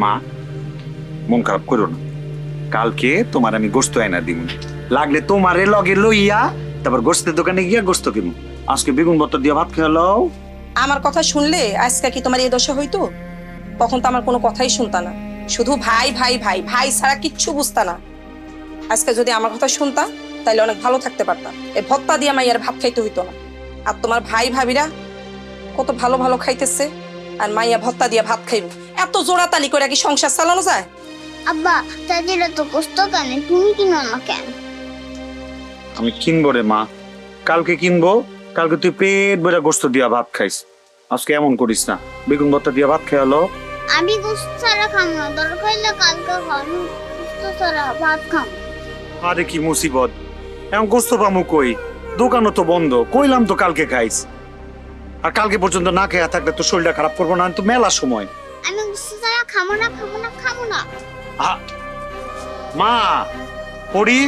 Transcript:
মা, মন খারাপ করো না। কালকে তোমার আমি গোস্ত আইনা দিব, লাগলে তোমারে লগে লইয়া তারপর গোস্তের দোকানে গিয়া গোস্ত কিনবো। আজকে বেগুন ভর্তা দিয়ে ভাত খেলাও। আমার কথা শুনলে আজকে কি তোমার এই দশা হইতো? তখন তো আমার কোনো কথাই শুনতা না, শুধু ভাই ভাই ভাই ভাই ছাড়া কিচ্ছু বুঝতা না। আজকে যদি আমার কথা শুনতা তাহলে অনেক ভালো থাকতে পারতাম। এই ভত্তা দিয়ে মাইয়ার ভাত খাইতে হইতো না। আর তোমার ভাই ভাবিরা কত ভালো ভালো খাইতেছে, আর মাইয়া ভত্তা দিয়ে ভাত খাইব। এত জোড়াতালি করে কি সংসার চালানো যায়? আব্বা চাচিরা তো কষ্ট কেন, তুমি কিনো না কেন? আমি কিনবো রে মা, কালকে কিনবো। কালকে তুই পেট ভরে গোস্ত দিয়া ভাত খাইস, আজকে এমন করিস না। বেগুন ভর্তা দিয়া ভাত খেয়ালো। আমি গোস্ত ছাড়া খাম না, দরকার হলে কালকে খাবো। গোস্ত ছাড়া ভাত খাম। আরে কি মুসিবত, এখন গোস্ত পামু কই? দোকানও তো বন্ধ। কইলাম তো কালকে খাইস, আর কালকে পর্যন্ত না খেয়ে থাকলে তো শরীরটা খারাপ করবো না? তো মেলা সময়। আমি গোস্ত ছাড়া খাবো না, খাবো না, খাবো না। মা, পড়ি